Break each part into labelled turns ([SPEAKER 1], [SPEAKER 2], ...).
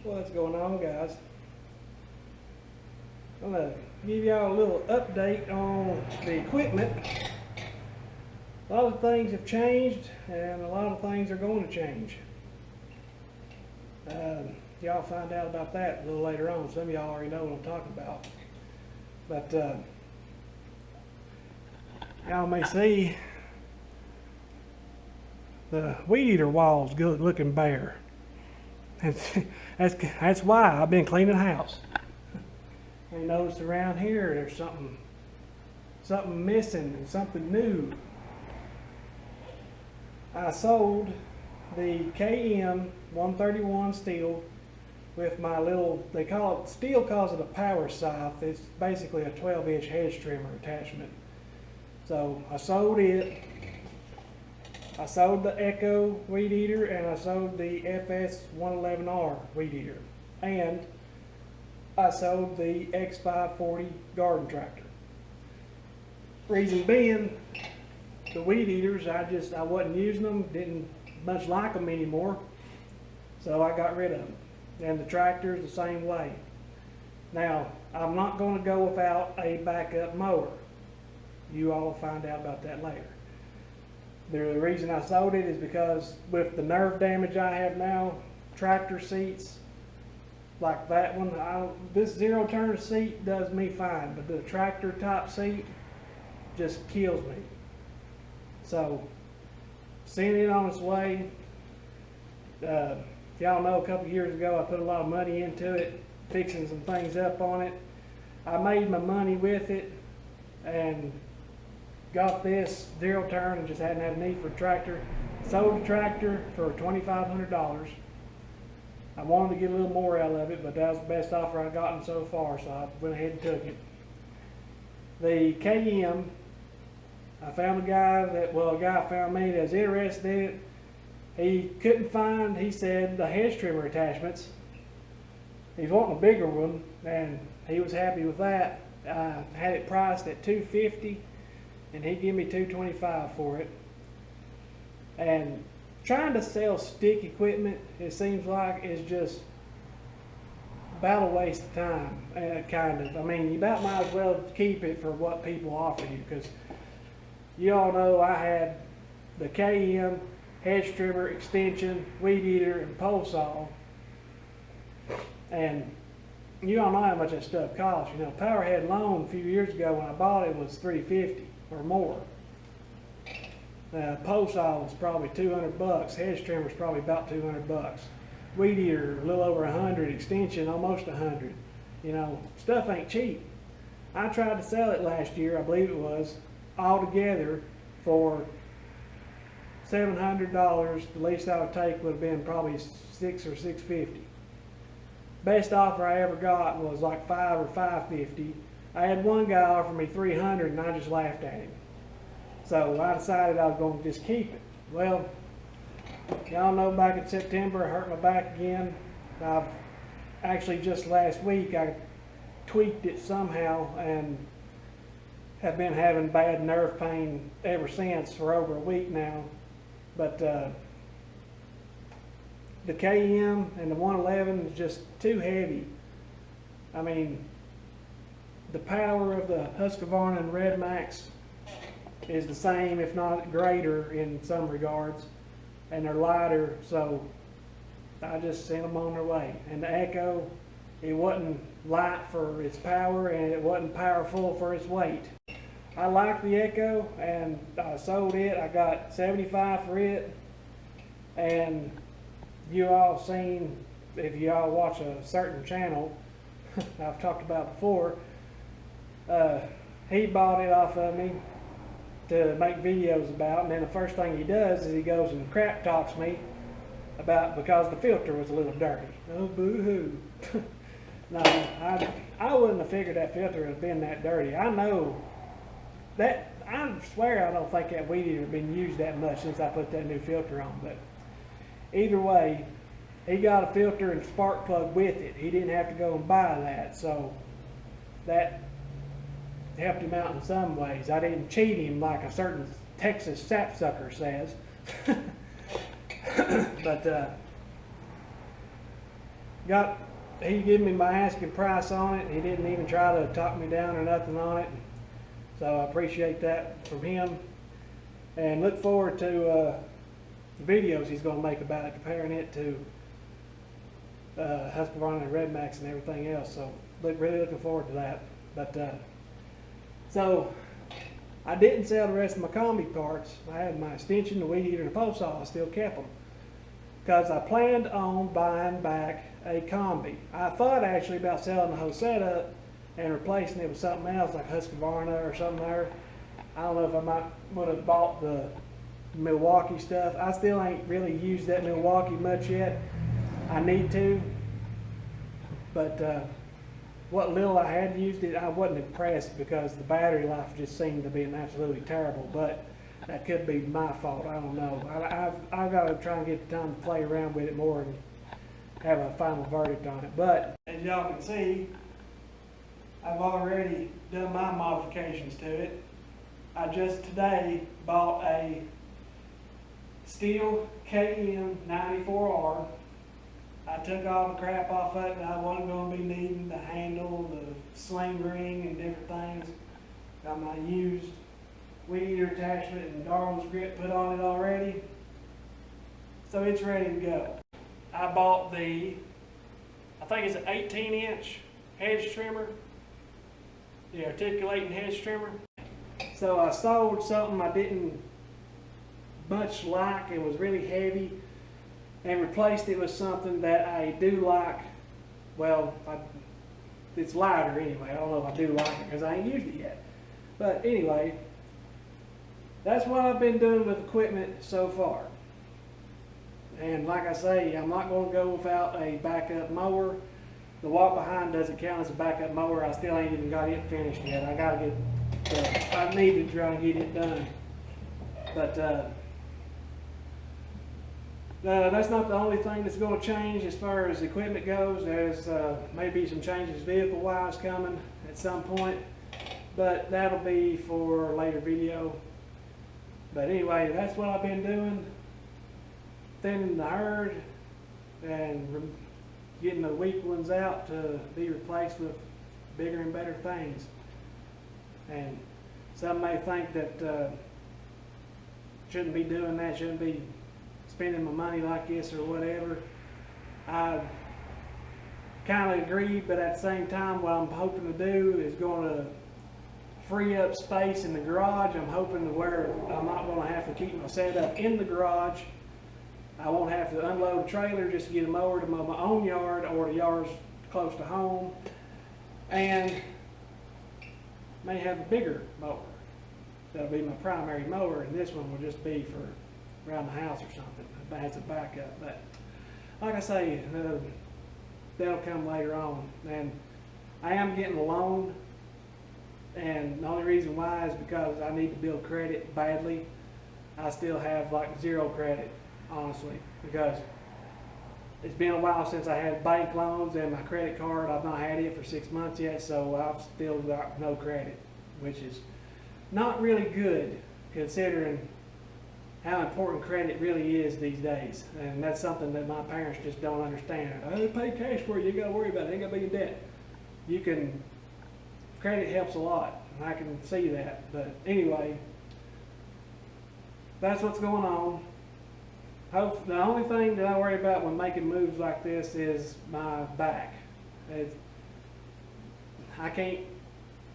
[SPEAKER 1] What's going on, guys? I'm gonna give y'all a little update on the equipment. A lot of things have changed and a lot of things are going to change. Y'all find out about that a little later on. Some of y'all already know what I'm talking about. But y'all may see the weed eater walls good looking bare. That's why I've been cleaning the house. I noticed around here there's something missing and something new. I sold the KM131 Stihl with my little, they call it, Stihl calls it a power scythe. It's basically a 12-inch hedge trimmer attachment. So I sold it. I sold the Echo weed eater and I sold the FS111R weed eater. And I sold the X540 garden tractor. Reason being, the weed eaters, I wasn't using them, didn't much like them anymore, so I got rid of them. And the tractor's the same way. Now, I'm not going to go without a backup mower. You all will find out about that later. The reason I sold it is because with the nerve damage I have now, tractor seats like that one, this zero turn seat does me fine, but the tractor top seat just kills me. So, seeing it on its way, y'all know a couple years ago I put a lot of money into it, fixing some things up on it. I made my money with it and got this zero turn and just hadn't had a need for a tractor. Sold the tractor for $2,500. I wanted to get a little more out of it, but that was the best offer I've gotten so far, so I went ahead and took it. The KM, I found a guy found me that was interested in it. He couldn't find, he said, the hedge trimmer attachments. He's wanting a bigger one, and he was happy with that. I had it priced at $250, and he gave me $225 for it. And trying to sell stick equipment, it seems like, is just about a waste of time, kind of. I mean, you about might as well keep it for what people offer you, because you all know I had the KM, hedge trimmer, extension, weed eater, and pole saw. And you all know how much that stuff costs. You know, Powerhead alone a few years ago when I bought it was $350 or more. Pole saw was probably $200. Hedge trimmer was probably about $200. Weed eater a little over $100. Extension almost $100. You know, stuff ain't cheap. I tried to sell it last year, I believe it was, all together for $700. The least I would take would have been probably $600 or $650. Best offer I ever got was like $500 or $550. I had one guy offer me $300 and I just laughed at him. So I decided I was going to just keep it. Well, y'all know back in September I hurt my back again. I've actually just last week I tweaked it somehow and have been having bad nerve pain ever since for over a week now. But the KM and the 111 is just too heavy. I mean, the power of the Husqvarna and Redmax is the same, if not greater in some regards, and they're lighter, so I just sent them on their way. And the Echo, it wasn't light for its power and it wasn't powerful for its weight. I like the Echo and I sold it. I got $75 for it, and you all seen, if you all watch a certain channel I've talked about before, he bought it off of me to make videos about, and then the first thing he does is he goes and crap talks me about because the filter was a little dirty. Oh, boo-hoo. No, I wouldn't have figured that filter would have been that dirty. I know that, I swear I don't think that weed eater has been used that much since I put that new filter on, but either way, he got a filter and spark plug with it. He didn't have to go and buy that, so that helped him out in some ways. I didn't cheat him like a certain Texas sapsucker says. But he gave me my asking price on it. He didn't even try to talk me down or nothing on it. So I appreciate that from him, and look forward to the videos he's going to make about it, comparing it to Husqvarna and Redmax and everything else. So really looking forward to that. But so I didn't sell the rest of my combi parts. I had my extension, the weed eater, and the pole saw. I still kept them because I planned on buying back a combi. I thought actually about selling the whole setup and replacing it with something else like Husqvarna or something there. I don't know if I would have bought the Milwaukee stuff. I still ain't really used that Milwaukee much yet. I need to, but what little I had used it, I wasn't impressed because the battery life just seemed to be absolutely terrible. But that could be my fault. I don't know. I've got to try and get the time to play around with it more and have a final verdict on it. But as y'all can see, I've already done my modifications to it. I just today bought a Stihl KM131R. I took all the crap off of it that I wasn't going to be needing, the handle, the sling ring, and different things. Got my used weed eater attachment and Darwin's grip put on it already. So it's ready to go. I bought I think it's an 18-inch hedge trimmer, the articulating hedge trimmer. So I sold something I didn't much like. It was really heavy, and replaced it with something that I do like. Well, it's lighter anyway. I don't know if I do like it because I ain't used it yet. But anyway, that's what I've been doing with equipment so far. And like I say, I'm not going to go without a backup mower. The walk behind doesn't count as a backup mower. I still ain't even got it finished yet. I got to get. I need to try and get it done. But that's not the only thing that's going to change as far as equipment goes. There's maybe some changes vehicle-wise coming at some point, but that'll be for a later video. But anyway, that's what I've been doing. Thinning the herd and getting the weak ones out to be replaced with bigger and better things. And some may think that shouldn't be doing that, shouldn't be spending my money like this or whatever. I kind of agree, but at the same time, what I'm hoping to do is going to free up space in the garage. I'm hoping to where I'm not going to have to keep my setup in the garage. I won't have to unload a trailer just to get a mower to mow my own yard or the yards close to home, and may have a bigger mower. That'll be my primary mower, and this one will just be for around the house or something. That's a backup. But like I say, that'll come later on. And I am getting a loan, and the only reason why is because I need to build credit badly. I still have like zero credit, honestly, because it's been a while since I had bank loans, and my credit card, I've not had it for 6 months yet, so I've still got no credit, which is not really good considering how important credit really is these days. And that's something that my parents just don't understand. Oh, pay cash for it, you gotta worry about it, ain't gonna be in debt. Credit helps a lot, and I can see that. But anyway, that's what's going on. The only thing that I worry about when making moves like this is my back.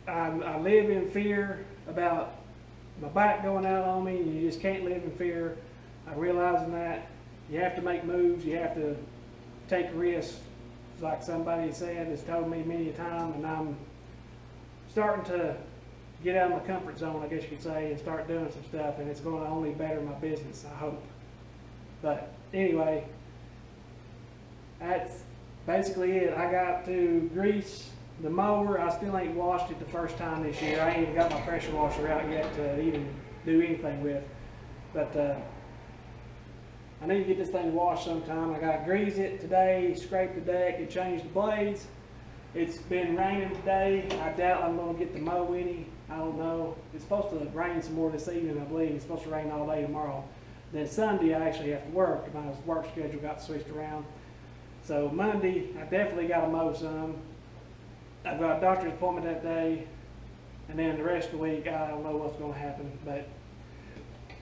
[SPEAKER 1] I live in fear about my back going out on me, and you just can't live in fear. I'm realizing that you have to make moves, you have to take risks, like somebody said, has told me many a time, and I'm starting to get out of my comfort zone, I guess you could say, and start doing some stuff, and it's going to only better my business, I hope. But anyway, that's basically it. I got to grease the mower. I still ain't washed it the first time this year. I ain't even got my pressure washer out yet to even do anything with. But I need to get this thing washed sometime. I got to grease it today, scrape the deck, and change the blades. It's been raining today. I doubt I'm going to get to mow any. I don't know. It's supposed to rain some more this evening, I believe. It's supposed to rain all day tomorrow. Then Sunday I actually have to work. My work schedule got switched around. So Monday, I definitely got to mow some. I've got a doctor's appointment that day, and then the rest of the week, I don't know what's going to happen, but,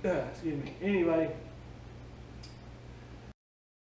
[SPEAKER 1] excuse me. Anyway,